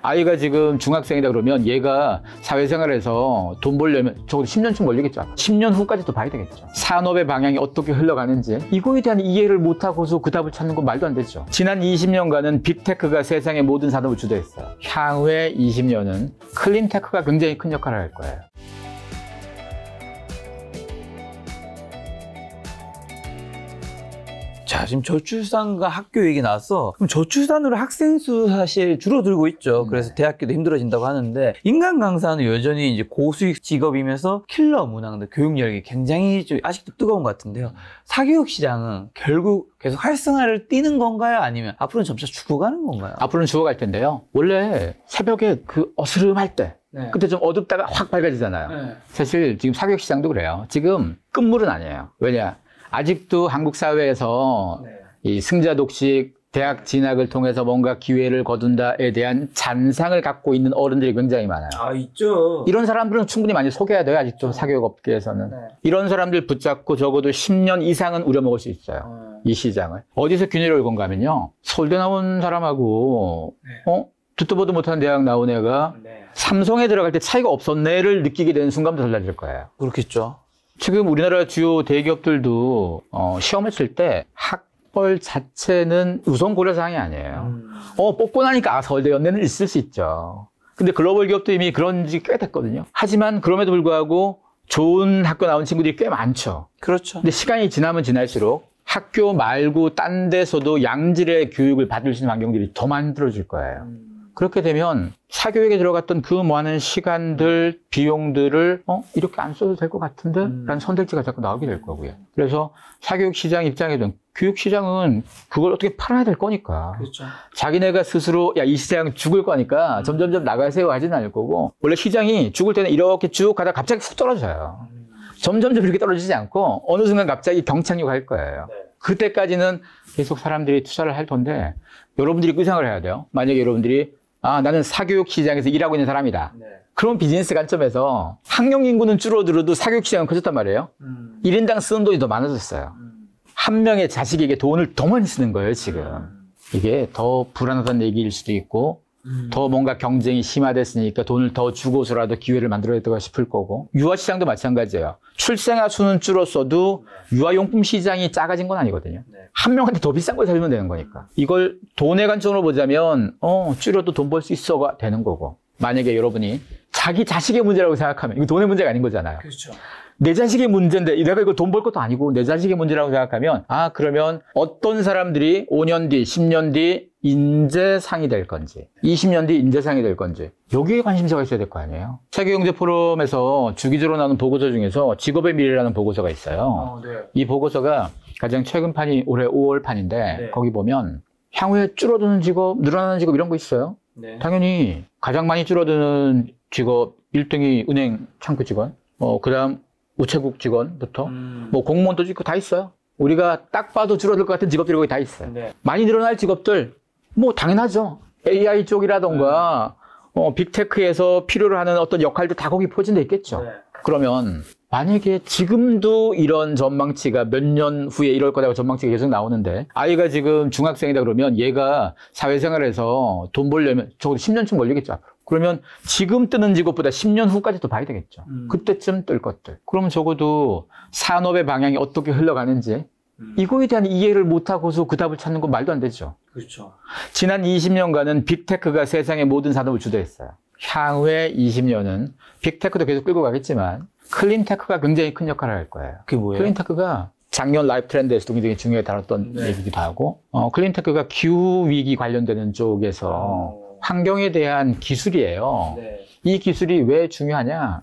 아이가 지금 중학생이다 그러면 얘가 사회생활에서 돈 벌려면 적어도 10년쯤 걸리겠죠. 10년 후까지도 봐야 되겠죠. 산업의 방향이 어떻게 흘러가는지 이거에 대한 이해를 못하고서 그 답을 찾는 건 말도 안 되죠. 지난 20년간은 빅테크가 세상의 모든 산업을 주도했어요. 향후의 20년은 클린테크가 굉장히 큰 역할을 할 거예요. 자, 지금 저출산과 학교 얘기 나왔어. 그럼 저출산으로 학생 수 사실 줄어들고 있죠. 그래서 대학교도 힘들어진다고 하는데, 인간 강사는 여전히 이제 고수익 직업이면서 킬러 문화인데 교육열이 굉장히 좀 아직도 뜨거운 것 같은데요. 사교육 시장은 결국 계속 활성화를 띠는 건가요? 아니면 앞으로는 점차 죽어가는 건가요? 앞으로는 죽어갈 텐데요. 원래 새벽에 그 어스름할 때 그때 좀 어둡다가 확 밝아지잖아요. 사실 지금 사교육 시장도 그래요. 지금 끝물은 아니에요. 왜냐? 아직도 한국 사회에서 이 승자 독식, 대학 진학을 통해서 뭔가 기회를 거둔다에 대한 잔상을 갖고 있는 어른들이 굉장히 많아요. 아, 있죠. 이런 사람들은 충분히 많이 속여야 돼요. 아직도 사교육 업계에서는. 이런 사람들 붙잡고 적어도 10년 이상은 우려먹을 수 있어요. 이 시장을. 어디서 균열을 올 건가 하면요. 서울대 나온 사람하고 듣도 보도 못하는 대학 나온 애가 삼성에 들어갈 때 차이가 없었네를 느끼게 되는 순간부터 달라질 거예요. 그렇겠죠. 지금 우리나라 주요 대기업들도 시험을 칠 때 학벌 자체는 우선 고려 사항이 아니에요. 뽑고 나니까 서울대 연대는 있을 수 있죠. 근데 글로벌 기업도 이미 그런 지 꽤 됐거든요. 하지만 그럼에도 불구하고 좋은 학교 나온 친구들이 꽤 많죠. 그렇죠. 근데 시간이 지나면 지날수록 학교 말고 딴 데서도 양질의 교육을 받을 수 있는 환경들이 더 만들어질 거예요. 그렇게 되면 사교육에 들어갔던 그 많은 시간들, 비용들을 이렇게 안 써도 될 것 같은데? 라는 선택지가 자꾸 나오게 될 거고요. 그래서 사교육 시장 입장에서는 교육 시장은 그걸 어떻게 팔아야 될 거니까. 그렇죠. 자기네가 스스로 야, 이 시장 죽을 거니까 점점점 나가세요 하지는 않을 거고, 원래 시장이 죽을 때는 이렇게 쭉 가다가 갑자기 훅 떨어져요. 점점점 이렇게 떨어지지 않고 어느 순간 갑자기 경착륙할 거예요. 그때까지는 계속 사람들이 투자를 할 텐데, 여러분들이 그 생각을 해야 돼요. 만약에 여러분들이 나는 사교육 시장에서 일하고 있는 사람이다. 그런 비즈니스 관점에서 학령 인구는 줄어들어도 사교육 시장은 커졌단 말이에요. 1인당 쓰는 돈이 더 많아졌어요. 한 명의 자식에게 돈을 더 많이 쓰는 거예요, 지금. 이게 더 불안하다는 얘기일 수도 있고, 더 뭔가 경쟁이 심화됐으니까 돈을 더 주고서라도 기회를 만들어야 될까 싶을 거고, 유아 시장도 마찬가지예요. 출생아 수는 줄었어도 유아용품 시장이 작아진 건 아니거든요. 한 명한테 더 비싼 걸 사주면 되는 거니까. 이걸 돈의 관점으로 보자면 줄여도 돈 벌 수 있어가 되는 거고, 만약에 여러분이 자기 자식의 문제라고 생각하면 이거 돈의 문제가 아닌 거잖아요. 그렇죠. 내 자식의 문제인데 내가 이거 돈 벌 것도 아니고 내 자식의 문제라고 생각하면, 그러면 어떤 사람들이 5년 뒤, 10년 뒤 인재상이 될 건지, 20년 뒤 인재상이 될 건지, 여기에 관심사가 있어야 될 거 아니에요. 세계경제 포럼에서 주기적으로 나오는 보고서 중에서 직업의 미래라는 보고서가 있어요. 이 보고서가 가장 최근 판이 올해 5월 판인데, 거기 보면 향후에 줄어드는 직업, 늘어나는 직업 이런 거 있어요. 당연히 가장 많이 줄어드는 직업 1등이 은행 창구 직원, 그 다음 우체국 직원부터 뭐 공무원도 있고 다 있어요. 우리가 딱 봐도 줄어들 것 같은 직업들이 거기 다 있어요. 많이 늘어날 직업들 뭐 당연하죠. AI 쪽이라던가 빅테크에서 필요로 하는 어떤 역할들 다 거기 포진돼 있겠죠. 그러면 만약에 지금도 이런 전망치가 몇 년 후에 이럴 거라고 전망치가 계속 나오는데, 아이가 지금 중학생이다 그러면 얘가 사회생활에서 돈 벌려면 적어도 10년쯤 걸리겠죠. 앞으로. 그러면 지금 뜨는 직업보다 10년 후까지도 봐야 되겠죠. 그때쯤 뜰 것들. 그러면 적어도 산업의 방향이 어떻게 흘러가는지 이거에 대한 이해를 못하고서 그 답을 찾는 건 말도 안 되죠. 그렇죠. 지난 20년간은 빅테크가 세상의 모든 산업을 주도했어요. 향후의 20년은 빅테크도 계속 끌고 가겠지만 클린테크가 굉장히 큰 역할을 할 거예요. 그게 뭐예요? 클린테크가 작년 라이프 트렌드에서도 굉장히 중요하게 다뤘던 얘기기도 하고, 클린테크가 기후위기 관련되는 쪽에서 환경에 대한 기술이에요. 이 기술이 왜 중요하냐?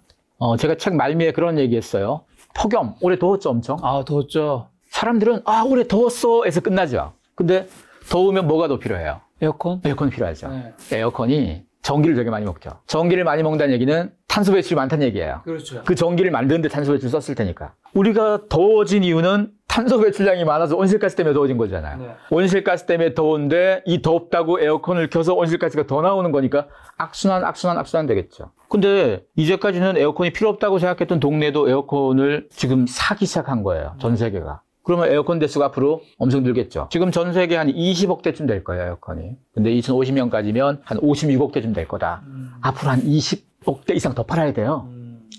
제가 책 말미에 그런 얘기했어요. 폭염, 올해 더웠죠, 엄청? 더웠죠. 사람들은 올해 더웠어 에서 끝나죠. 근데 더우면 뭐가 더 필요해요? 에어컨? 에어컨이 필요하죠. 에어컨이 전기를 되게 많이 먹죠. 전기를 많이 먹는다는 얘기는 탄소 배출이 많다는 얘기예요. 그렇죠. 그 전기를 만드는데 탄소 배출 썼을 테니까. 우리가 더워진 이유는 탄소 배출량이 많아서 온실가스 때문에 더워진 거잖아요. 온실가스 때문에 더운데 이 덥다고 에어컨을 켜서 온실가스가 더 나오는 거니까 악순환 되겠죠. 근데 이제까지는 에어컨이 필요 없다고 생각했던 동네도 에어컨을 지금 사기 시작한 거예요. 전 세계가. 그러면 에어컨 대수가 앞으로 엄청 늘겠죠. 지금 전 세계 한 20억 대쯤 될 거예요, 에어컨이. 근데 2050년까지면 한 56억 대쯤 될 거다. 앞으로 한 20억 대 이상 더 팔아야 돼요.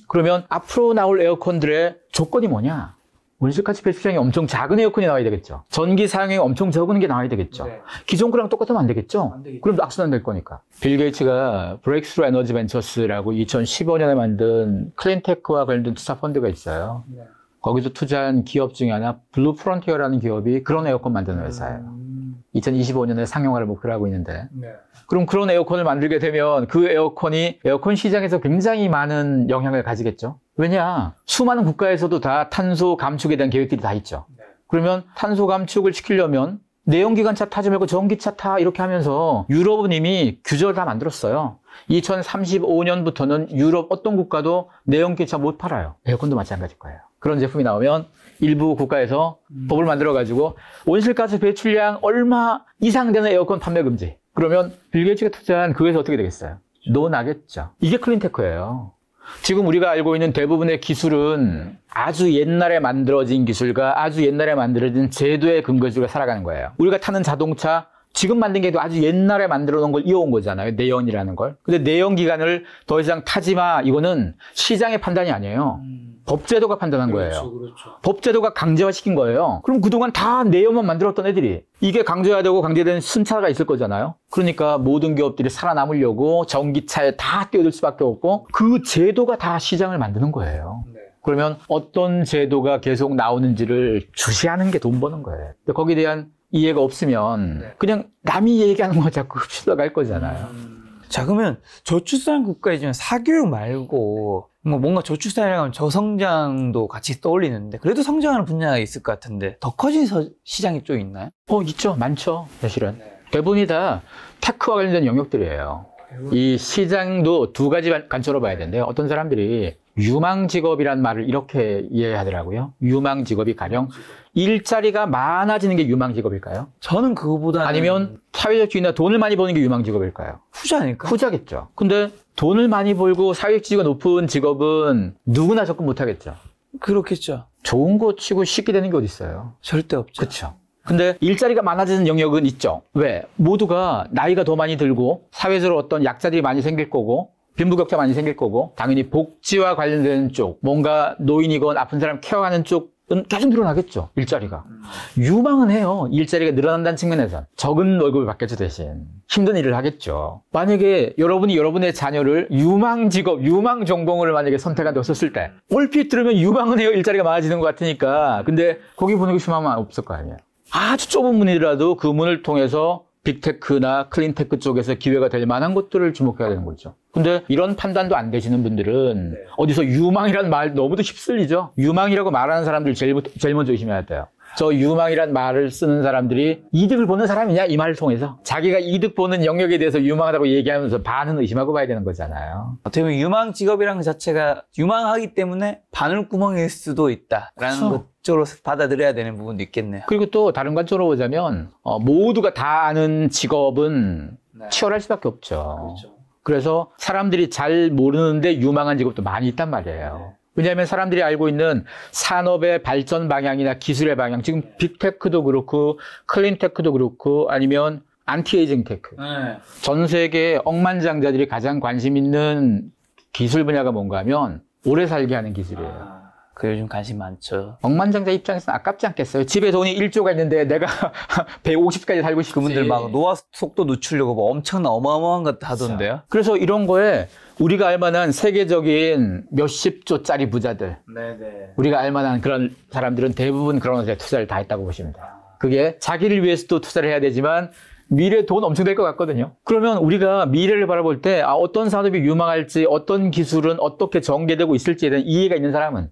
그러면 앞으로 나올 에어컨들의 조건이 뭐냐? 온실가스 배출량이 엄청 작은 에어컨이 나와야 되겠죠. 전기 사용이 엄청 적은 게 나와야 되겠죠. 네. 기존 거랑 똑같으면 안 되겠죠. 안 되겠죠. 그럼 악순환 될 거니까. 빌 게이츠가 브레이크스루 에너지 벤처스라고 2015년에 만든 클린테크와 관련된 투자 펀드가 있어요. 네. 거기서 투자한 기업 중에 하나 블루 프론티어라는 기업이 그런 에어컨 만드는 회사예요. 2025년에 상용화를 목표로 하고 있는데 네. 그럼 그런 에어컨을 만들게 되면 그 에어컨이 에어컨 시장에서 굉장히 많은 영향을 가지겠죠. 왜냐? 수많은 국가에서도 다 탄소 감축에 대한 계획들이 다 있죠. 네. 그러면 탄소 감축을 시키려면 내연기관차 타지 말고 전기차 타 이렇게 하면서 유럽은 이미 규정을 다 만들었어요. 2035년부터는 유럽 어떤 국가도 내연기차 못 팔아요. 에어컨도 마찬가지일 거예요. 그런 제품이 나오면 일부 국가에서 법을 만들어가지고 온실가스 배출량 얼마 이상 되는 에어컨 판매 금지. 그러면 빌 게이츠가 투자한 그 회사 어떻게 되겠어요? 노나겠죠. 이게 클린테크예요. 지금 우리가 알고 있는 대부분의 기술은 아주 옛날에 만들어진 기술과 아주 옛날에 만들어진 제도의 근거지가 살아가는 거예요. 우리가 타는 자동차 지금 만든 게 아주 옛날에 만들어 놓은 걸 이어온 거잖아요. 내연이라는 걸. 근데 내연기관을 더 이상 타지 마. 이거는 시장의 판단이 아니에요. 법제도가 판단한 거예요. 그렇죠. 법제도가 강제화시킨 거예요. 그럼 그동안 다 내연만 만들었던 애들이 이게 강제화되고 강제된 순차가 있을 거잖아요. 그러니까 모든 기업들이 살아남으려고 전기차에 다 뛰어들 수밖에 없고 그 제도가 다 시장을 만드는 거예요. 네. 그러면 어떤 제도가 계속 나오는지를 주시하는 게 돈 버는 거예요. 근데 거기에 대한 이해가 없으면 그냥 남이 얘기하는 거 자꾸 흡수나갈 거잖아요. 자, 그러면 저출산 국가이지만 사교육 말고 뭔가 저출산이라고 하면 저성장도 같이 떠올리는데 그래도 성장하는 분야가 있을 것 같은데 더 커진 시장이 좀 있나요? 있죠. 많죠. 사실은. 대부분이 다 테크와 관련된 영역들이에요. 이 시장도 두 가지 관점으로 봐야 되는데요. 어떤 사람들이 유망 직업이란 말을 이렇게 이해하더라고요. 유망 직업이 가령 일자리가 많아지는 게 유망 직업일까요? 저는 그거보다는 아니면 사회적 지위나 돈을 많이 버는 게 유망 직업일까요? 후자 아닐까? 후자겠죠. 근데 돈을 많이 벌고 사회적 지위가 높은 직업은 누구나 접근 못 하겠죠. 그렇겠죠. 좋은 거 치고 쉽게 되는 게 어디 있어요? 절대 없죠. 그렇죠. 근데 일자리가 많아지는 영역은 있죠. 왜? 모두가 나이가 더 많이 들고 사회적으로 어떤 약자들이 많이 생길 거고 빈부격차 많이 생길 거고 당연히 복지와 관련된 쪽, 뭔가 노인이건 아픈 사람 케어하는 쪽은 계속 늘어나겠죠. 일자리가. 유망은 해요. 일자리가 늘어난다는 측면에서. 적은 월급을 받겠죠 대신. 힘든 일을 하겠죠. 만약에 여러분이 여러분의 자녀를 유망 직업, 유망 전공을 만약에 선택한다고 썼을 때 얼핏 들으면 유망은 해요. 일자리가 많아지는 것 같으니까. 근데 거기 보내고 싶으면 없을 거 아니에요. 아주 좁은 문이라도 그 문을 통해서 빅테크나 클린테크 쪽에서 기회가 될 만한 것들을 주목해야 되는 거죠. 근데 이런 판단도 안 되시는 분들은 어디서 유망이라는 말 너무도 휩쓸리죠. 유망이라고 말하는 사람들 제일 먼저 의심해야 돼요. 저 유망이란 말을 쓰는 사람들이 이득을 보는 사람이냐 이 말을 통해서 자기가 이득 보는 영역에 대해서 유망하다고 얘기하면서 반은 의심하고 봐야 되는 거잖아요. 어떻게 보면 유망 직업이라는 것 자체가 유망하기 때문에 바늘구멍일 수도 있다라는 것으로 받아들여야 되는 부분도 있겠네요. 그리고 또 다른 관점으로 보자면 모두가 다 아는 직업은 치열할 수밖에 없죠. 그래서 사람들이 잘 모르는데 유망한 직업도 많이 있단 말이에요. 왜냐하면 사람들이 알고 있는 산업의 발전 방향이나 기술의 방향, 지금 빅테크도 그렇고 클린테크도 그렇고 아니면 안티에이징 테크. 전 세계 억만장자들이 가장 관심 있는 기술 분야가 뭔가 하면 오래 살게 하는 기술이에요. 그 요즘 관심 많죠. 억만장자 입장에서는 아깝지 않겠어요? 집에 돈이 1조가 있는데 내가 150까지 살고 싶지. 그분들 막 노화 속도 늦추려고 뭐 엄청난 어마어마한 것 하던데요. 그래서 이런 거에 우리가 알만한 세계적인 몇십 조짜리 부자들, 우리가 알만한 그런 사람들은 대부분 그런 것에 투자를 다 했다고 보시면 돼요. 그게 자기를 위해서도 투자를 해야 되지만 미래 돈 엄청 될 것 같거든요. 그러면 우리가 미래를 바라볼 때 어떤 산업이 유망할지, 어떤 기술은 어떻게 전개되고 있을지에 대한 이해가 있는 사람은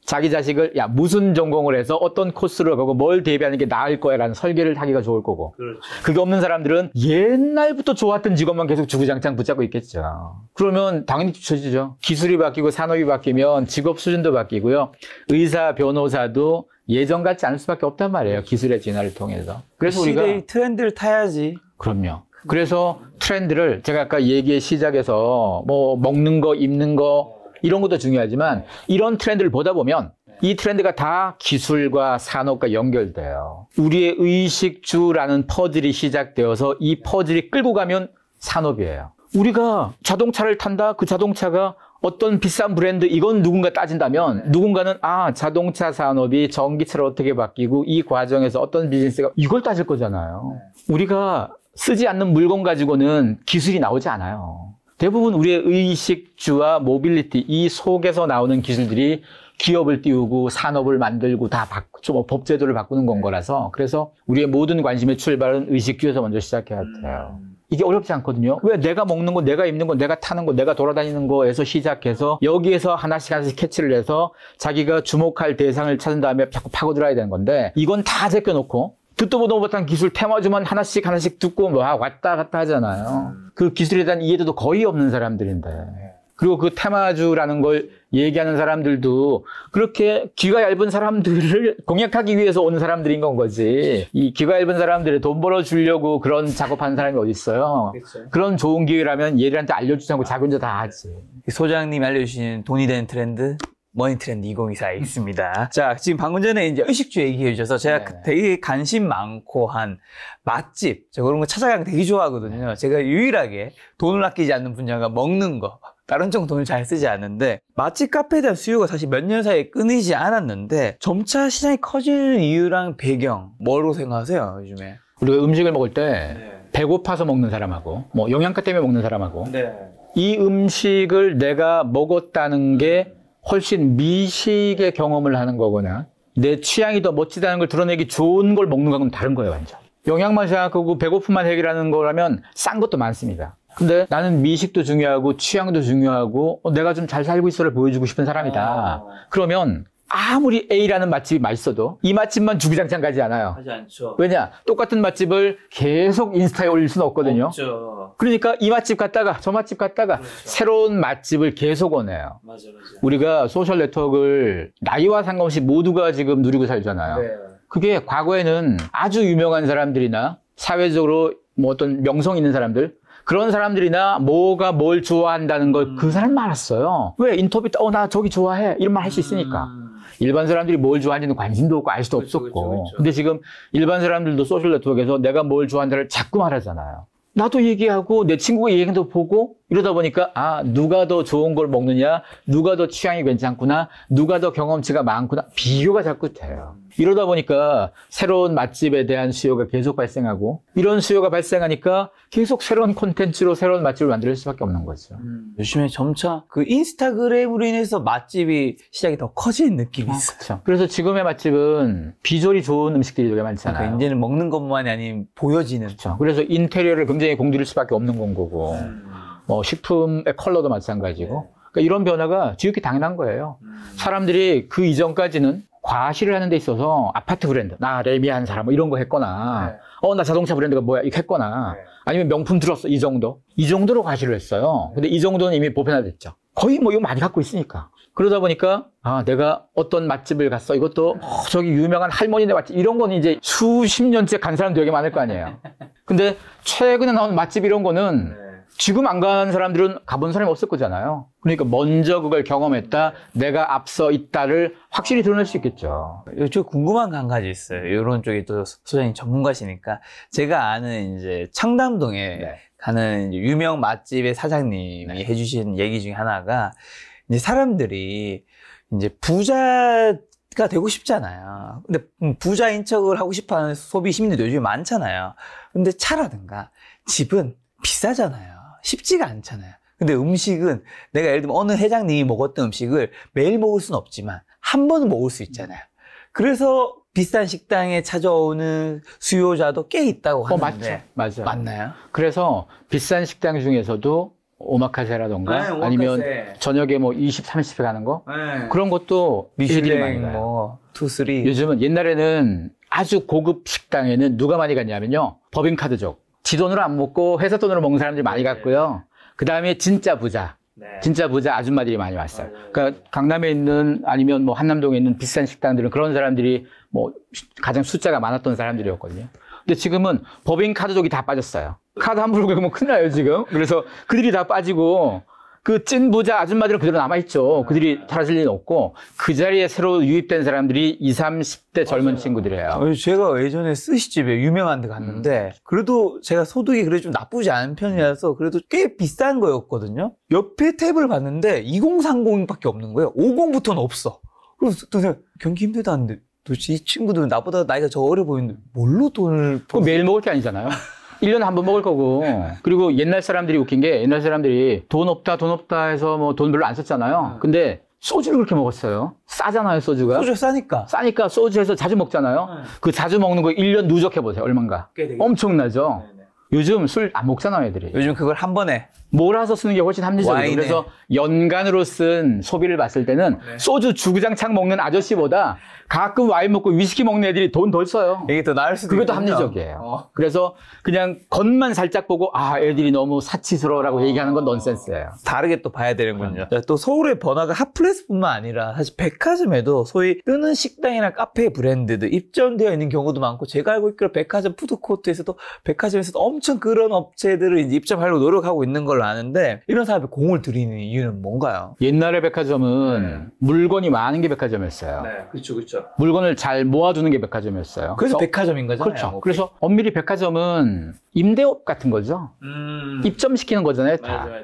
자기 자식을 무슨 전공을 해서 어떤 코스로 가고 뭘 대비하는 게 나을 거야 라는 설계를 하기가 좋을 거고. 그렇죠. 그게 없는 사람들은 옛날부터 좋았던 직업만 계속 주구장창 붙잡고 있겠죠. 그러면 당연히 뒤처지죠. 기술이 바뀌고 산업이 바뀌면 직업 수준도 바뀌고요. 의사, 변호사도 예전 같지 않을 수밖에 없단 말이에요. 기술의 진화를 통해서. 그래서 우리가 시대의 트렌드를 타야지. 그럼요. 그래서 트렌드를 제가 아까 얘기의 시작에서 뭐 먹는 거, 입는 거 이런 것도 중요하지만 이런 트렌드를 보다 보면 이 트렌드가 다 기술과 산업과 연결돼요. 우리의 의식주라는 퍼즐이 시작되어서 이 퍼즐이 끌고 가면 산업이에요. 우리가 자동차를 탄다. 그 자동차가 어떤 비싼 브랜드 이건 누군가 따진다면 누군가는 자동차 산업이 전기차로 어떻게 바뀌고 이 과정에서 어떤 비즈니스가 이걸 따질 거잖아요. 우리가 쓰지 않는 물건 가지고는 기술이 나오지 않아요. 대부분 우리의 의식주와 모빌리티 이 속에서 나오는 기술들이 기업을 띄우고 산업을 만들고 다 법제도를 바꾸는 건 거라서 그래서 우리의 모든 관심의 출발은 의식주에서 먼저 시작해야 돼요. 이게 어렵지 않거든요. 왜 내가 먹는 거, 내가 입는 거, 내가 타는 거, 내가 돌아다니는 거에서 시작해서 여기에서 하나씩 캐치를 해서 자기가 주목할 대상을 찾은 다음에 자꾸 파고들어야 되는 건데 이건 다 제껴놓고 듣도 보도 못한 기술 테마주만 하나씩 듣고 왔다 갔다 하잖아요. 그 기술에 대한 이해도도 거의 없는 사람들인데 그리고 그 테마주라는 걸 얘기하는 사람들도 그렇게 귀가 얇은 사람들을 공략하기 위해서 오는 사람들인 건 거지. 이 귀가 얇은 사람들을 돈 벌어주려고 그런 작업하는 사람이 어디 있어요. 그렇죠. 그런 좋은 기회라면 얘들한테 알려주지 않고 자기 혼자 다 하지. 소장님이 알려주신 돈이 되는 트렌드 머니 트렌드 2024에 있습니다. 자, 지금 방금 전에 이제 의식주 얘기해 주셔서 제가 되게 관심 많고 한 맛집, 저 그런 거 찾아가는 거 되게 좋아하거든요. 제가 유일하게 돈을 아끼지 않는 분야가 먹는 거. 다른 쪽 돈을 잘 쓰지 않는데 맛집 카페에 대한 수요가 사실 몇 년 사이에 끊이지 않았는데 점차 시장이 커지는 이유랑 배경 뭐로 생각하세요 요즘에? 우리가 음식을 먹을 때 배고파서 먹는 사람하고 뭐 영양가 때문에 먹는 사람하고 이 음식을 내가 먹었다는 게 훨씬 미식의 경험을 하는 거거나 내 취향이 더 멋지다는 걸 드러내기 좋은 걸 먹는 거하고는 다른 거예요 완전. 영양만 생각하고 배고픔만 해결하는 거라면 싼 것도 많습니다. 근데 나는 미식도 중요하고 취향도 중요하고 내가 좀 잘 살고 있어를 보여주고 싶은 사람이다. 그러면 아무리 A라는 맛집이 맛있어도 이 맛집만 주구장창 가지 않아요. 하지 않죠. 왜냐? 똑같은 맛집을 계속 인스타에 올릴 수는 없거든요. 없죠. 그러니까 이 맛집 갔다가 저 맛집 갔다가 그렇죠. 새로운 맛집을 계속 오네요. 맞아. 우리가 소셜 네트워크를 나이와 상관없이 모두가 지금 누리고 살잖아요. 네. 그게 과거에는 아주 유명한 사람들이나 사회적으로 뭐 어떤 명성 있는 사람들 그런 사람들이나 뭐가 뭘 좋아한다는 걸 그 사람 알았어요. 왜 인터뷰 때 나 저기 좋아해 이런 말 할 수 있으니까. 일반 사람들이 뭘 좋아하는지는 관심도 없고 알 수도 없었고. 그렇죠. 근데 지금 일반 사람들도 소셜 네트워크에서 내가 뭘 좋아한다를 자꾸 말하잖아요. 나도 얘기하고 내 친구가 얘기도 보고 이러다 보니까 누가 더 좋은 걸 먹느냐, 누가 더 취향이 괜찮구나, 누가 더 경험치가 많구나 비교가 자꾸 돼요. 이러다 보니까 새로운 맛집에 대한 수요가 계속 발생하고 이런 수요가 발생하니까 계속 새로운 콘텐츠로 새로운 맛집을 만들 수밖에 없는 거죠. 요즘에 점차 그 인스타그램으로 인해서 맛집이 시작이 더 커지는 느낌이 있어요. 그렇죠. 그래서 지금의 맛집은 비주얼이 좋은 음식들이 되게 많잖아요. 그러니까 이제는 먹는 것만이 아닌 보여지는. 그렇죠. 그래서 인테리어를 굉장히 공들일 수밖에 없는 건 거고 뭐 식품의 컬러도 마찬가지고 그러니까 이런 변화가 지극히 당연한 거예요. 사람들이 그 이전까지는 과시를 하는 데 있어서 아파트 브랜드, 나 레미안 사람 뭐 이런 거 했거나 나 자동차 브랜드가 뭐야 이렇게 했거나 아니면 명품 들었어 이 정도로 과시를 했어요. 근데 이 정도는 이미 보편화됐죠. 거의 뭐 이거 많이 갖고 있으니까. 그러다 보니까 내가 어떤 맛집을 갔어 이것도 저기 유명한 할머니네 맛집 이런 거는 이제 수십 년째 간 사람 되게 많을 거 아니에요. 근데 최근에 나온 맛집 이런 거는 지금 안 간 사람들은 가본 사람이 없을 거잖아요. 그러니까 먼저 그걸 경험했다, 내가 앞서 있다를 확실히 드러낼 수 있겠죠. 저 궁금한 거 한 가지 있어요. 이런 쪽이 또 소장님 전문가시니까. 제가 아는 이제 청담동에 가는 이제 유명 맛집의 사장님이 해주신 얘기 중에 하나가 이제 사람들이 이제 부자가 되고 싶잖아요. 근데 부자인 척을 하고 싶어 하는 소비 시민들도 요즘에 많잖아요. 근데 차라든가 집은 비싸잖아요. 쉽지가 않잖아요. 근데 음식은 내가 예를 들면 어느 회장님이 먹었던 음식을 매일 먹을 수는 없지만 한 번은 먹을 수 있잖아요. 그래서 비싼 식당에 찾아오는 수요자도 꽤 있다고 하는데 맞죠. 맞나요? 그래서 비싼 식당 중에서도 오마카세라던가 오마카세. 아니면 저녁에 뭐 20, 30회 가는 거 그런 것도 미슐랭 뭐 2, 3 요즘은 옛날에는 아주 고급 식당에는 누가 많이 갔냐면요 법인카드족 지 돈으로 안 먹고 회사 돈으로 먹는 사람들이 많이 갔고요. 그 다음에 진짜 부자 아줌마들이 많이 왔어요. 그러니까 강남에 있는 아니면 뭐 한남동에 있는 비싼 식당들은 그런 사람들이 뭐 가장 숫자가 많았던 사람들이었거든요. 근데 지금은 법인 카드족이 다 빠졌어요. 카드 함부로 긁으면 큰일 나요 지금. 그래서 그들이 다 빠지고 그 찐 부자 아줌마들은 그대로 남아있죠. 그들이 사라질 리는 없고 그 자리에 새로 유입된 사람들이 20, 30대 젊은 친구들이에요. 제가 예전에 스시집에 유명한 데 갔는데 그래도 제가 소득이 그래도 좀 나쁘지 않은 편이라서 그래도 꽤 비싼 거였거든요. 옆에 탭을 봤는데 2030밖에 없는 거예요. 50부터는 없어. 그래서 또 내가 경기 힘들다는데 도대체 이 친구들은 나보다 나이가 저 어려 보이는데 뭘로 돈을 그거 매일 먹을 게 아니잖아요. 1년에 한 번 먹을 거고. 그리고 옛날 사람들이 웃긴 게 옛날 사람들이 돈 없다 해서 뭐 돈 별로 안 썼잖아요. 근데 소주를 그렇게 먹었어요. 싸잖아요, 소주가. 소주 싸니까. 싸니까 소주에서 자주 먹잖아요. 그 자주 먹는 거 1년 누적해보세요. 얼만가. 엄청나죠. 요즘 술 안 먹잖아요, 애들이. 요즘 그걸 한 번에 몰아서 쓰는 게 훨씬 합리적이에요. 와인에. 그래서 연간으로 쓴 소비를 봤을 때는 소주 주구장창 먹는 아저씨보다 가끔 와인 먹고 위스키 먹는 애들이 돈 덜 써요. 이게 더 나을 수도 그게 더 있군요. 합리적이에요. 그래서 그냥 겉만 살짝 보고 아 애들이 너무 사치스러워라고 얘기하는 건 넌센스예요. 다르게 또 봐야 되는군요. 또 서울의 번화가 핫플레스뿐만 아니라 사실 백화점에도 소위 뜨는 식당이나 카페 브랜드들 입점되어 있는 경우도 많고 제가 알고 있기로 백화점 푸드코트에서도 백화점에서도 엄청 그런 업체들을 이제 입점하려고 노력하고 있는 걸로 아는데 이런 사업에 공을 들이는 이유는 뭔가요? 옛날에 백화점은 물건이 많은 게 백화점이었어요. 그렇죠. 물건을 잘 모아두는 게 백화점이었어요. 그래서 백화점인 거잖아요. 그렇죠. 뭐. 그래서 엄밀히 백화점은 임대업 같은 거죠. 입점시키는 거잖아요, 다. 맞아.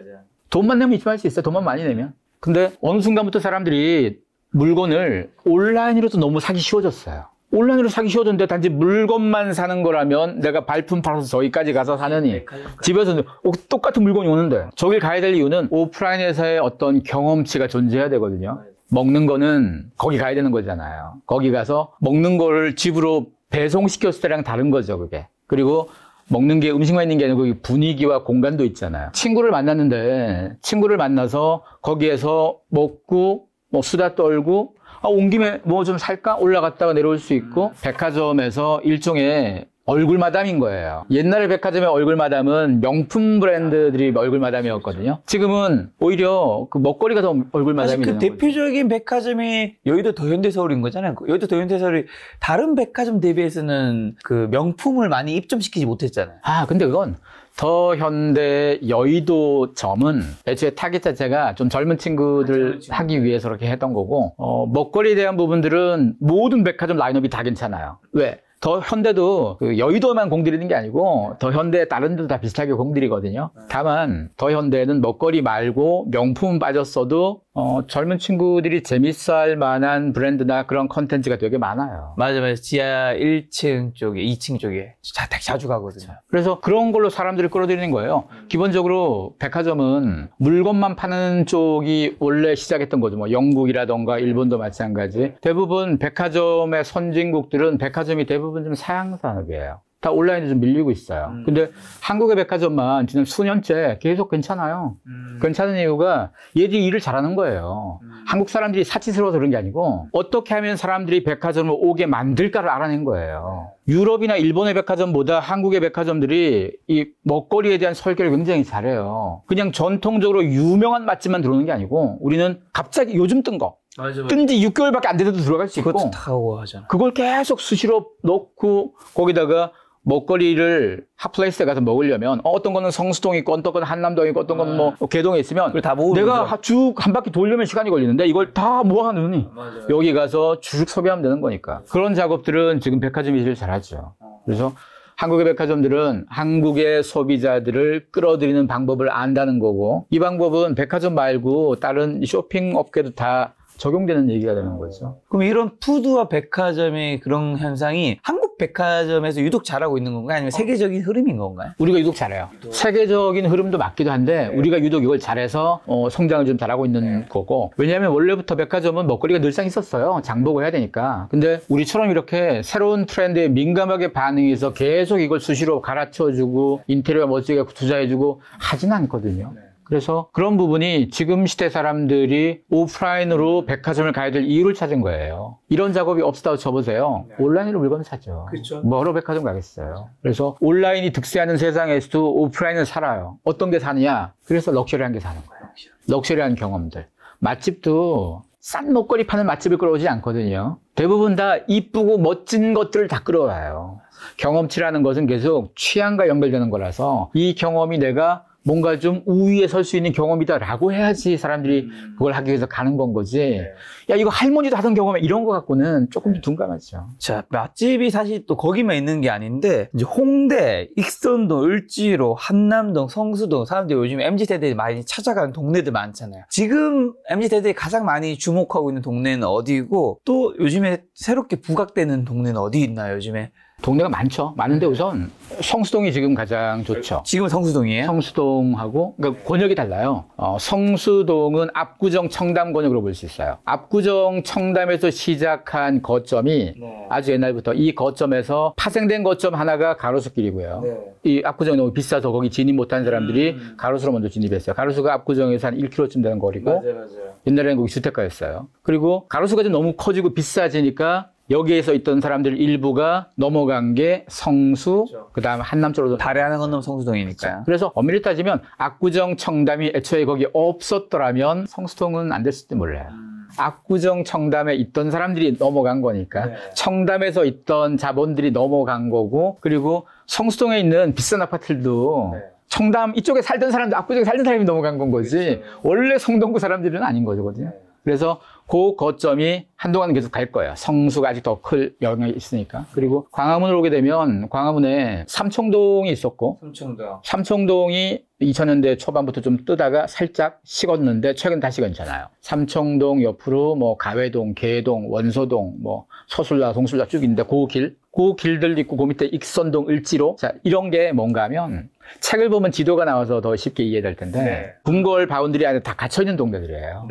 돈만 내면 입점할 수 있어요. 돈만 많이 내면. 근데 어느 순간부터 사람들이 물건을 온라인으로도 너무 사기 쉬워졌어요. 온라인으로 사기 쉬워졌는데 단지 물건만 사는 거라면 내가 발품 팔아서 저기까지 가서 사느니 집에서 똑같은 물건이 오는데 저길 가야 될 이유는 오프라인에서의 어떤 경험치가 존재해야 되거든요. 먹는 거는 거기 가야 되는 거잖아요. 거기 가서 먹는 거를 집으로 배송시켰을 때랑 다른 거죠, 그게. 그리고 먹는 게 음식만 있는 게 아니고 거기 분위기와 공간도 있잖아요. 친구를 만났는데 친구를 만나서 거기에서 먹고 뭐 수다 떨고 온 김에 뭐 좀 살까? 올라갔다가 내려올 수 있고 백화점에서 일종의 얼굴 마담인 거예요. 옛날에 백화점의 얼굴 마담은 명품 브랜드들이 얼굴 마담이었거든요. 지금은 오히려 그 먹거리가 더 얼굴 마담이 사실 그 되는 거죠. 대표적인 백화점이 여의도 더현대서울인 거잖아요. 여의도 더현대서울이 다른 백화점 대비해서는 그 명품을 많이 입점시키지 못했잖아요. 근데 그건 더 현대 여의도 점은 애초에 타겟 자체가 좀 젊은 친구들 하기 위해서 그렇게 했던 거고, 먹거리에 대한 부분들은 모든 백화점 라인업이 다 괜찮아요. 왜? 더 현대도 그 여의도만 공들이는 게 아니고 더 현대 다른 데도 다 비슷하게 공들이거든요. 다만 더 현대는 먹거리 말고 명품 빠졌어도 젊은 친구들이 재밌어할 만한 브랜드나 그런 컨텐츠가 되게 많아요. 맞아. 지하 1층 쪽에, 2층 쪽에 자주 가거든요. 그래서 그런 걸로 사람들을 끌어들이는 거예요. 기본적으로 백화점은 물건만 파는 쪽이 원래 시작했던 거죠. 뭐 영국이라던가 일본도 마찬가지. 대부분 백화점의 선진국들은 백화점이 대부분 좀 사양 산업이에요. 다 온라인에 좀 밀리고 있어요. 근데 한국의 백화점만 지난 수년째 계속 괜찮아요. 괜찮은 이유가 얘들이 일을 잘하는 거예요. 한국 사람들이 사치스러워서 그런 게 아니고 어떻게 하면 사람들이 백화점을 오게 만들까를 알아낸 거예요. 유럽이나 일본의 백화점보다 한국의 백화점들이 이 먹거리에 대한 설계를 굉장히 잘해요. 그냥 전통적으로 유명한 맛집만 들어오는 게 아니고 우리는 갑자기 요즘 뜬 거. 뜬 지 6개월밖에 안 돼도 들어갈 수 있고 그것도 타고 하잖아. 그걸 계속 수시로 넣고 거기다가 먹거리를 핫플레이스에 가서 먹으려면 어떤 거는 성수동에 있고 어떤 거는 한남동에 있고 어떤 거는 뭐 개동에 있으면 다 모으는 내가 쭉 한 바퀴 돌려면 시간이 걸리는데 이걸 다 모아놓으니 여기 가서 쭉 소비하면 되는 거니까. 그런 작업들은 지금 백화점이 제일 잘하죠. 그래서 한국의 백화점들은 한국의 소비자들을 끌어들이는 방법을 안다는 거고 이 방법은 백화점 말고 다른 쇼핑 업계도 다 적용되는 얘기가 되는 거죠. 그럼 이런 푸드와 백화점의 그런 현상이 한국 백화점에서 유독 잘하고 있는 건가요? 아니면 세계적인 흐름인 건가요? 우리가 유독 잘해요. 세계적인 흐름도 맞기도 한데 우리가 유독 이걸 잘해서 성장을 좀 잘하고 있는 거고 왜냐하면 원래부터 백화점은 먹거리가 늘상 있었어요. 장보고 해야 되니까. 근데 우리처럼 이렇게 새로운 트렌드에 민감하게 반응해서 계속 이걸 수시로 갈아치워주고 인테리어 멋지게 투자해주고 하진 않거든요. 그래서 그런 부분이 지금 시대 사람들이 오프라인으로 백화점을 가야 될 이유를 찾은 거예요. 이런 작업이 없었다고 쳐보세요. 온라인으로 물건을 사죠. 뭐하러 백화점 가겠어요. 그래서 온라인이 득세하는 세상에서도 오프라인은 살아요. 어떤 게 사느냐? 그래서 럭셔리한 게 사는 거예요. 럭셔리한 경험들. 맛집도 싼 먹거리 파는 맛집을 끌어오지 않거든요. 대부분 다 이쁘고 멋진 것들을 다 끌어와요. 경험치라는 것은 계속 취향과 연결되는 거라서 이 경험이 내가 뭔가 좀 우위에 설 수 있는 경험이다라고 해야지 사람들이 그걸 하기 위해서 가는 건 거지. 야, 이거 할머니도 하던 경험에 이런 거 갖고는 조금 둔감하죠. 자, 맛집이 사실 또 거기만 있는 게 아닌데, 이제 홍대, 익선동, 을지로, 한남동, 성수동, 사람들이 요즘 MZ세대들이 많이 찾아가는 동네들 많잖아요. 지금 MZ세대들이 가장 많이 주목하고 있는 동네는 어디고, 또 요즘에 새롭게 부각되는 동네는 어디 있나요, 요즘에? 동네가 많죠. 많은데 우선 성수동이 지금 가장 좋죠. 지금 성수동이에요? 성수동하고 그러니까 권역이 달라요. 성수동은 압구정 청담 권역으로 볼 수 있어요. 압구정 청담에서 시작한 거점이 아주 옛날부터 이 거점에서 파생된 거점 하나가 가로수길이고요. 이 압구정이 너무 비싸서 거기 진입 못한 사람들이 가로수로 먼저 진입했어요. 가로수가 압구정에서 한 1km쯤 되는 거리고 맞아요. 옛날에는 거기 주택가였어요. 그리고 가로수가 좀 너무 커지고 비싸지니까 여기에서 있던 사람들 일부가 넘어간 게 성수, 그렇죠. 그다음 한남 쪽으로 다리 하나 건너면 성수동이니까요. 그래서 엄밀히 따지면 압구정 청담이 애초에 거기 없었더라면 성수동은 안 됐을지 몰라요. 압구정 청담에 있던 사람들이 넘어간 거니까 청담에서 있던 자본들이 넘어간 거고 그리고 성수동에 있는 비싼 아파트들도 청담 이쪽에 살던 사람들 압구정에 살던 사람이 넘어간 건 거지 원래 성동구 사람들은 아닌 거거든요. 그래서 그 거점이 한동안 계속 갈 거예요. 성수가 아직 더 클 영향이 있으니까. 그리고 광화문으로 오게 되면 광화문에 삼청동이 있었고 삼청동이 2000년대 초반부터 좀 뜨다가 살짝 식었는데 최근 다시 괜찮아요. 삼청동 옆으로 뭐 가회동, 개동, 원소동, 뭐 서술라, 동술라 쭉 있는데 그 길들 있고 그 밑에 익선동, 을지로 자 이런 게 뭔가 하면 책을 보면 지도가 나와서 더 쉽게 이해될 텐데 궁궐 바운드리 안에 다 갇혀있는 동네들이에요.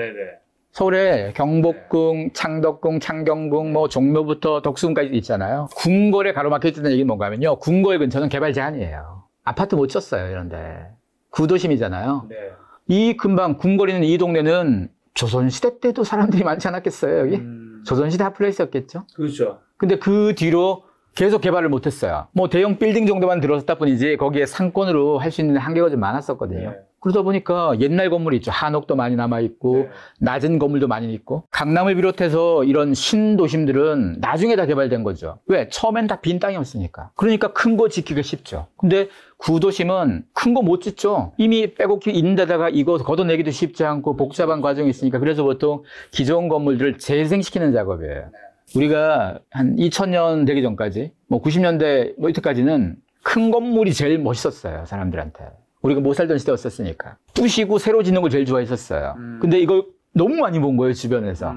서울에 경복궁, 창덕궁, 창경궁, 뭐 종묘부터 덕수궁까지 있잖아요. 궁궐에 가로막혀 있다는 얘기는 뭔가 하면요. 궁궐 근처는 개발 제한이에요. 아파트 못 쳤어요, 이런데. 구도심이잖아요. 이 근방 궁궐 있는 이 동네는 조선시대 때도 사람들이 많지 않았겠어요, 여기? 조선시대 핫플레이스였겠죠? 그렇죠. 근데 그 뒤로 계속 개발을 못 했어요. 뭐 대형 빌딩 정도만 들어섰다 뿐이지 거기에 상권으로 할 수 있는 한계가 좀 많았었거든요. 그러다 보니까 옛날 건물이 있죠. 한옥도 많이 남아있고 낮은 건물도 많이 있고 강남을 비롯해서 이런 신도심들은 나중에 다 개발된 거죠. 왜? 처음엔 다 빈 땅이 없으니까. 그러니까 큰 거 짓기가 쉽죠. 근데 구도심은 큰 거 못 짓죠. 이미 빼곡히 있는 데다가 이거 걷어내기도 쉽지 않고 복잡한 과정이 있으니까 그래서 보통 기존 건물들을 재생시키는 작업이에요. 우리가 한 2000년 되기 전까지 뭐 90년대 뭐 이때까지는 큰 건물이 제일 멋있었어요. 사람들한테. 우리가 못 살던 시대였었으니까. 부시고 새로 짓는 걸 제일 좋아했었어요. 근데 이걸 너무 많이 본 거예요, 주변에서.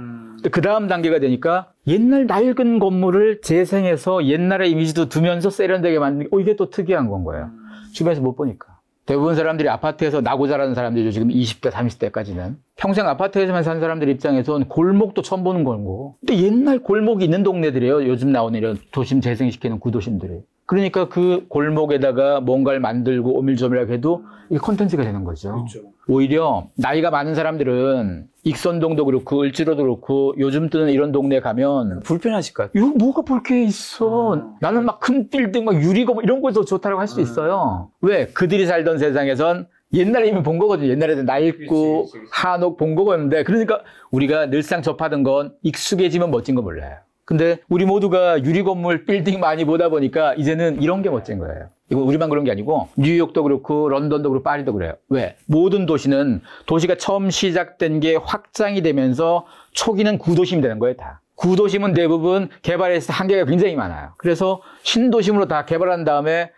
그 다음 단계가 되니까 옛날 낡은 건물을 재생해서 옛날의 이미지도 두면서 세련되게 만든 게, 이게 또 특이한 건 거예요. 주변에서 못 보니까. 대부분 사람들이 아파트에서 나고 자라는 사람들이죠. 지금 20대, 30대까지는. 평생 아파트에서만 산 사람들 입장에서는 골목도 처음 보는 거고. 근데 옛날 골목이 있는 동네들이에요. 요즘 나오는 이런 도심 재생시키는 구도심들이. 그러니까 그 골목에다가 뭔가를 만들고 오밀조밀하게 해도 이게 콘텐츠가 되는 거죠. 그렇죠. 오히려 나이가 많은 사람들은 익선동도 그렇고 을지로도 그렇고 요즘 뜨는 이런 동네에 가면 불편하실 것 같아요. 이거 뭐가 볼 게 있어. 나는 막 큰 빌딩, 막 유리건물 이런 거 더 좋다고 할 수 있어요. 왜? 그들이 살던 세상에선 옛날에 이미 본 거거든요. 옛날에는 낡고 한옥 본 거였는데 그러니까 우리가 늘상 접하던 건 익숙해지면 멋진 거 몰라요. 근데 우리 모두가 유리건물, 빌딩 많이 보다 보니까 이제는 이런 게 멋진 거예요. 이거 우리만 그런 게 아니고 뉴욕도 그렇고 런던도 그렇고 파리도 그래요. 왜? 모든 도시는 도시가 처음 시작된 게 확장이 되면서 초기는 구도심이 되는 거예요, 다. 구도심은 대부분 개발에서 한계가 굉장히 많아요. 그래서 신도심으로 다 개발한 다음에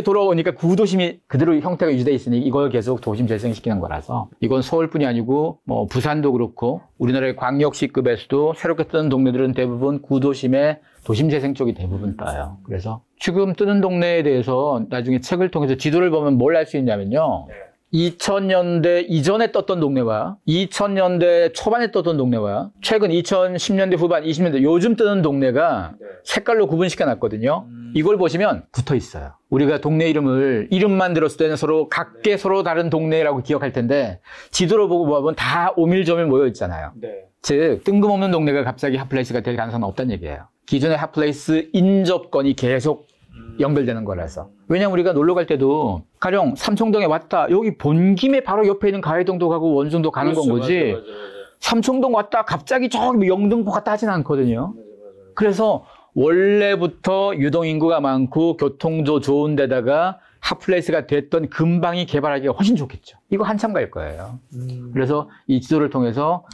돌아오니까 구도심이 그대로 형태가 유지되어 있으니 이걸 계속 도심 재생시키는 거라서 이건 서울뿐이 아니고 뭐 부산도 그렇고 우리나라의 광역시급에서도 새롭게 뜨는 동네들은 대부분 구도심의 도심 재생 쪽이 대부분 떠요. 그래서 지금 뜨는 동네에 대해서 나중에 책을 통해서 지도를 보면 뭘 알 수 있냐면요. 2000년대 이전에 떴던 동네와 2000년대 초반에 떴던 동네와 최근 2010년대 후반, 20년대 요즘 뜨는 동네가 색깔로 구분시켜 놨거든요. 이걸 보시면 붙어 있어요. 우리가 동네 이름만 들었을 때는 서로 각계 서로 다른 동네라고 기억할 텐데 지도로 보고 보면 다 오밀조밀 모여 있잖아요. 즉 뜬금없는 동네가 갑자기 핫플레이스가 될 가능성은 없다는 얘기예요. 기존의 핫플레이스 인접권이 계속 연결되는 거라서. 왜냐면 우리가 놀러 갈 때도 가령 삼청동에 왔다. 여기 본 김에 바로 옆에 있는 가해동도 가고 원숭도 가는 건 거지. 맞아. 삼청동 왔다. 갑자기 저기 영등포 갔다 하진 않거든요. 맞아. 그래서 원래부터 유동인구가 많고 교통도 좋은 데다가 핫플레이스가 됐던 근방이 개발하기가 훨씬 좋겠죠. 이거 한참 갈 거예요. 그래서 이 지도를 통해서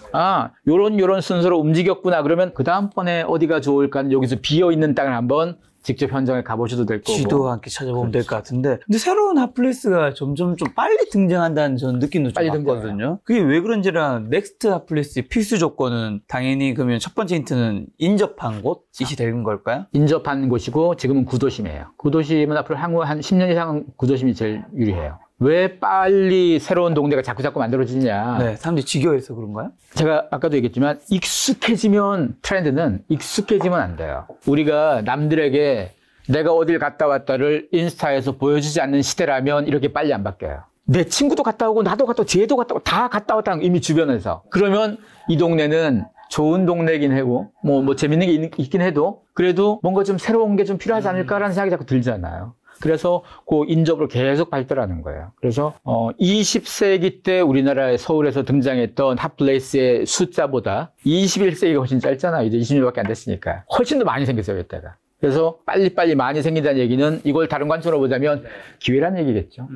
요런 순서로 움직였구나. 그러면 그 다음번에 어디가 좋을까? 여기서 비어있는 땅을 한번 직접 현장에 가보셔도 될 거고. 지도와 함께 찾아보면 될 것 같은데. 근데 새로운 핫플레이스가 점점 좀 빨리 등장한다는 저는 느낌도 좀 빨리 받거든요. 그게 왜 그런지랑 넥스트 핫플레이스의 필수 조건은 당연히 그러면 첫 번째 힌트는 인접한 곳이 되는 걸까요? 인접한 곳이고 지금은 구도심이에요. 구도심은 앞으로 향후 한 10년 이상 구도심이 제일 유리해요. 왜 빨리 새로운 동네가 자꾸 만들어지냐. 네, 사람들이 지겨워해서 그런가요? 제가 아까도 얘기했지만 익숙해지면 트렌드는 익숙해지면 안 돼요. 우리가 남들에게 내가 어딜 갔다 왔다를 인스타에서 보여주지 않는 시대라면 이렇게 빨리 안 바뀌어요. 내 친구도 갔다 오고 나도 갔다 오고 쟤도 갔다 오고 다 갔다 왔다는 거 이미 주변에서. 그러면 이 동네는 좋은 동네긴 하고 뭐 재밌는 게 있긴 해도 그래도 뭔가 좀 새로운 게 좀 필요하지 않을까라는 생각이 자꾸 들잖아요. 그래서 그 인접으로 계속 발달하는 거예요. 그래서 20세기 때 우리나라의 서울에서 등장했던 핫플레이스의 숫자보다 21세기가 훨씬 짧잖아요. 이제 20년밖에 안 됐으니까. 훨씬 더 많이 생겼어요, 이때가. 그래서 빨리빨리 많이 생긴다는 얘기는 이걸 다른 관점으로 보자면 기회란 얘기겠죠.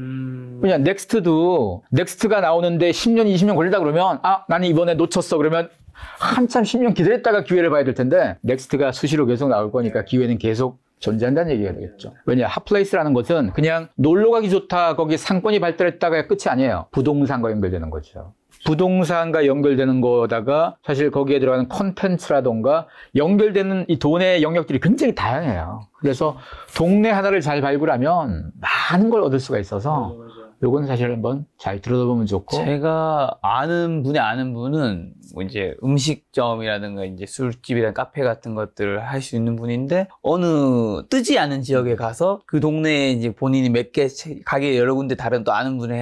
그냥 넥스트가 나오는데 10년, 20년 걸리다 그러면 나는 이번에 놓쳤어. 그러면 한참 10년 기다렸다가 기회를 봐야 될 텐데 넥스트가 수시로 계속 나올 거니까 기회는 계속 존재한다는 얘기가 되겠죠. 왜냐, 핫플레이스라는 것은 그냥 놀러 가기 좋다, 거기 상권이 발달했다가 끝이 아니에요. 부동산과 연결되는 거죠. 부동산과 연결되는 거다가 사실 거기에 들어가는 콘텐츠라던가 연결되는 이 돈의 영역들이 굉장히 다양해요. 그래서 동네 하나를 잘 발굴하면 많은 걸 얻을 수가 있어서 요건 사실 한번 잘 들여다보면 좋고. 제가 아는 분은 뭐 이제 음식점이라든가 이제 술집이랑 카페 같은 것들을 할 수 있는 분인데 어느 뜨지 않은 지역에 가서 그 동네에 이제 본인이 몇 개 가게 여러 군데 다른 또 아는 분이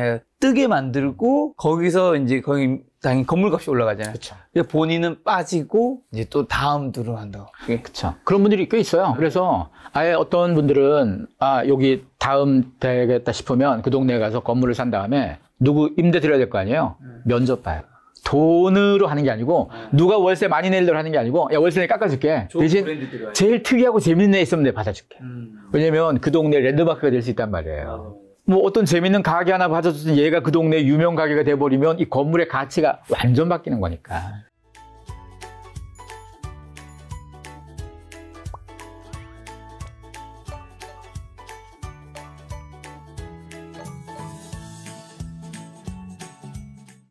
뜨게 만들고 거기서 이제 거기 당연히 건물값이 올라가잖아요. 그쵸. 그래서 본인은 빠지고 이제 또 다음 들어간다고. 그렇죠. 그런 분들이 꽤 있어요. 그래서 아예 어떤 분들은 여기 다음 되겠다 싶으면 그 동네에 가서 건물을 산 다음에 누구 임대 드려야 될 거 아니에요. 면접 봐요. 돈으로 하는 게 아니고 누가 월세 많이 낼 대로 하는 게 아니고 야 월세 깎아줄게. 대신 제일 특이하고 재밌는 애 있으면 내가 받아줄게. 왜냐면 그 동네 랜드마크가 될 수 있단 말이에요. 뭐 어떤 재밌는 가게 하나 봐줬더니 얘가 그 동네 유명 가게가 돼버리면 이 건물의 가치가 완전 바뀌는 거니까.